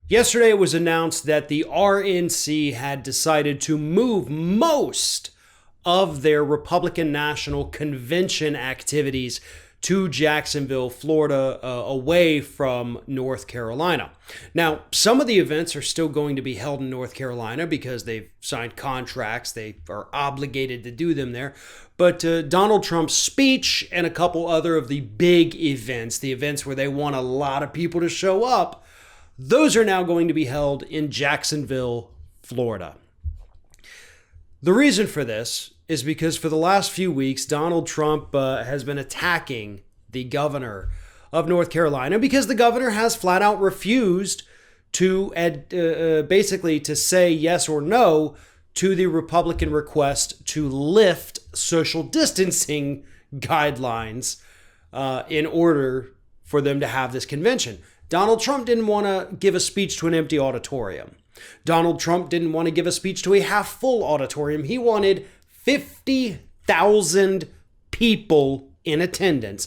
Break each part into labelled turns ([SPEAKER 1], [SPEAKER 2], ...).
[SPEAKER 1] Yesterday, it was announced that the RNC had decided to move most of their Republican National Convention activities to Jacksonville, Florida, away from North Carolina. Now, some of the events are still going to be held in North Carolina because they've signed contracts. They are obligated to do them there. But Donald Trump's speech and a couple other of the big events, the events where they want a lot of people to show up, those are now going to be held in Jacksonville, Florida. The reason for this is because for the last few weeks, Donald Trump has been attacking the governor of North Carolina because the governor has flat out refused to basically to say yes or no to the Republican request to lift social distancing guidelines in order for them to have this convention. Donald Trump didn't want to give a speech to an empty auditorium. Donald Trump didn't want to give a speech to a half-full auditorium. He wanted 50,000 people in attendance,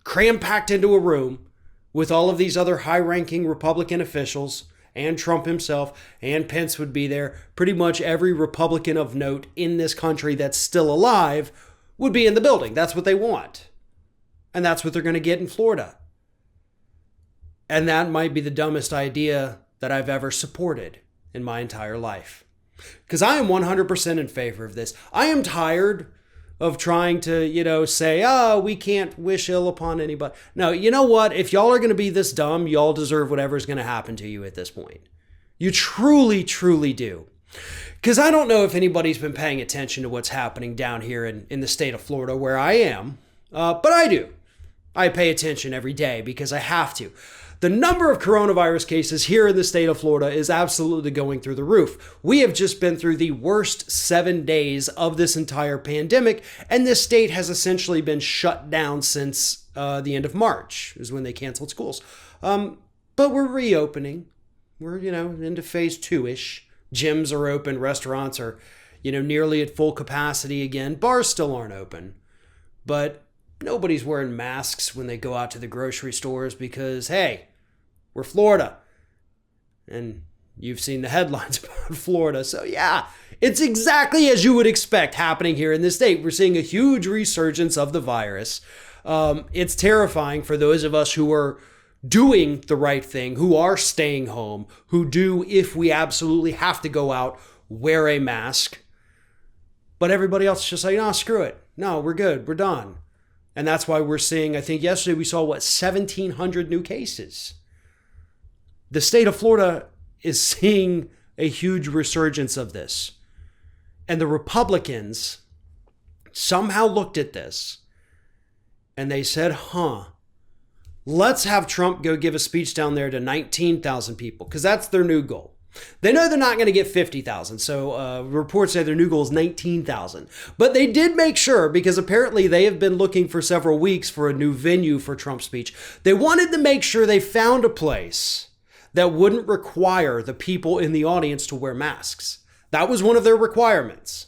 [SPEAKER 1] cram-packed into a room with all of these other high-ranking Republican officials, and Trump himself, and Pence would be there. Pretty much every Republican of note in this country that's still alive would be in the building. That's what they want. And that's what they're going to get in Florida. And that might be the dumbest idea that I've ever supported in my entire life. Because I am 100% in favor of this. I am tired of trying to, say, we can't wish ill upon anybody. No, you know what? If y'all are going to be this dumb, y'all deserve whatever's going to happen to you at this point. You truly, truly do. Because I don't know if anybody's been paying attention to what's happening down here in the state of Florida where I am, but I do. I pay attention every day because I have to. The number of coronavirus cases here in the state of Florida is absolutely going through the roof. We have just been through the worst 7 days of this entire pandemic, and this state has essentially been shut down since the end of March, is when they canceled schools. But we're reopening. We're, into phase 2-ish. Gyms are open. Restaurants are, nearly at full capacity again. Bars still aren't open. But nobody's wearing masks when they go out to the grocery stores because, hey, we're Florida. And you've seen the headlines about Florida. So yeah, it's exactly as you would expect happening here in this state. We're seeing a huge resurgence of the virus. It's terrifying for those of us who are doing the right thing, who are staying home, who do, if we absolutely have to go out, wear a mask. But everybody else is just like, no, screw it. No, we're good. We're done. And that's why we're seeing, I think yesterday we saw, 1,700 new cases. The state of Florida is seeing a huge resurgence of this. And the Republicans somehow looked at this and they said, let's have Trump go give a speech down there to 19,000 people, because that's their new goal. They know they're not going to get 50,000. So reports say their new goal is 19,000. But they did make sure, because apparently they have been looking for several weeks for a new venue for Trump's speech. They wanted to make sure they found a place that wouldn't require the people in the audience to wear masks. That was one of their requirements.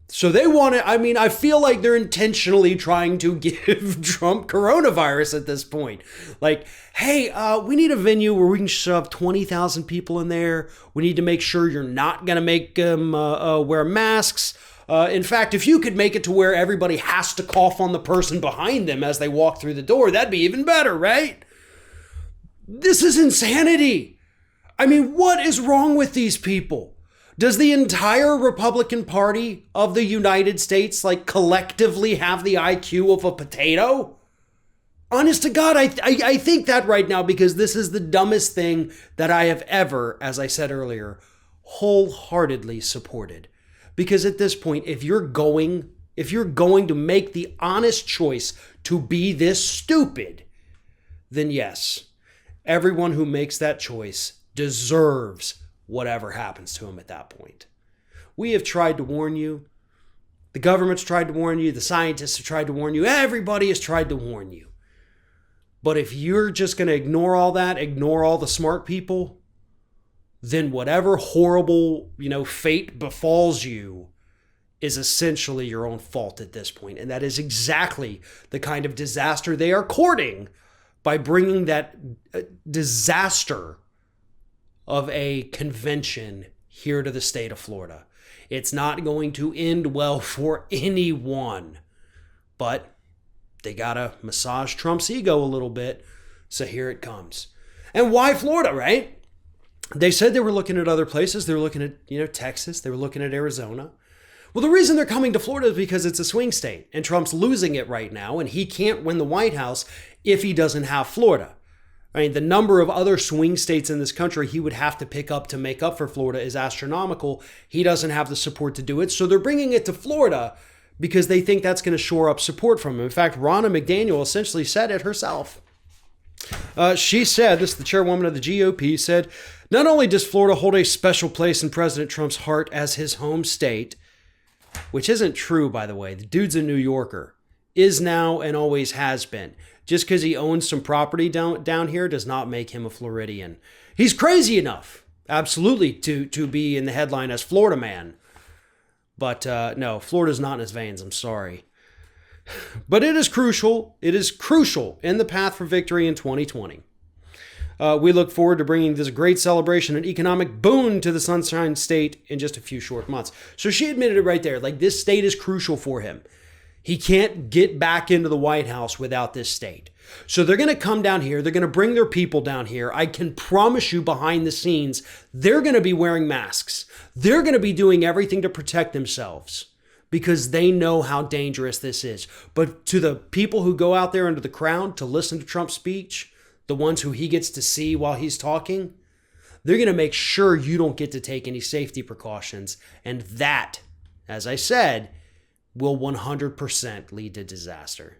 [SPEAKER 1] So they want to, I feel like they're intentionally trying to give Trump coronavirus at this point. Like, hey, we need a venue where we can shove 20,000 people in there. We need to make sure you're not going to make them wear masks. In fact, if you could make it to where everybody has to cough on the person behind them as they walk through the door, that'd be even better, right? This is insanity. What is wrong with these people? Does the entire Republican Party of the United States collectively have the IQ of a potato? Honest to God, I think that right now, because this is the dumbest thing that I have ever, as I said earlier, wholeheartedly supported. Because at this point, if you're going to make the honest choice to be this stupid, then yes, everyone who makes that choice deserves whatever happens to him at that point. We have tried to warn you. The government's tried to warn you. The scientists have tried to warn you. Everybody has tried to warn you. But if you're just going to ignore all that, ignore all the smart people, then whatever horrible, fate befalls you is essentially your own fault at this point. And that is exactly the kind of disaster they are courting by bringing that disaster of a convention here to the state of Florida. It's not going to end well for anyone. But they got to massage Trump's ego a little bit. So here it comes. And why Florida, right? They said they were looking at other places. They were looking at, Texas. They were looking at Arizona. Well, the reason they're coming to Florida is because it's a swing state. And Trump's losing it right now. And he can't win the White House if he doesn't have Florida. I mean, the number of other swing states in this country he would have to pick up to make up for Florida is astronomical. He doesn't have the support to do it. So they're bringing it to Florida because they think that's going to shore up support from him. In fact, Ronna McDaniel essentially said it herself. She said, this is the chairwoman of the GOP, said, not only does Florida hold a special place in President Trump's heart as his home state, which isn't true, by the way. The dude's a New Yorker, is now and always has been. Just because he owns some property down here does not make him a Floridian. He's crazy enough, absolutely, to be in the headline as Florida man. But no, Florida's not in his veins, I'm sorry. But it is crucial. It is crucial in the path for victory in 2020. We look forward to bringing this great celebration and economic boon to the Sunshine State in just a few short months. So she admitted it right there. Like, this state is crucial for him. He can't get back into the White House without this state. So they're going to come down here. They're going to bring their people down here. I can promise you behind the scenes, they're going to be wearing masks. They're going to be doing everything to protect themselves because they know how dangerous this is. But to the people who go out there under the crowd to listen to Trump's speech, the ones who he gets to see while he's talking, they're going to make sure you don't get to take any safety precautions. And that, as I said, will 100% lead to disaster.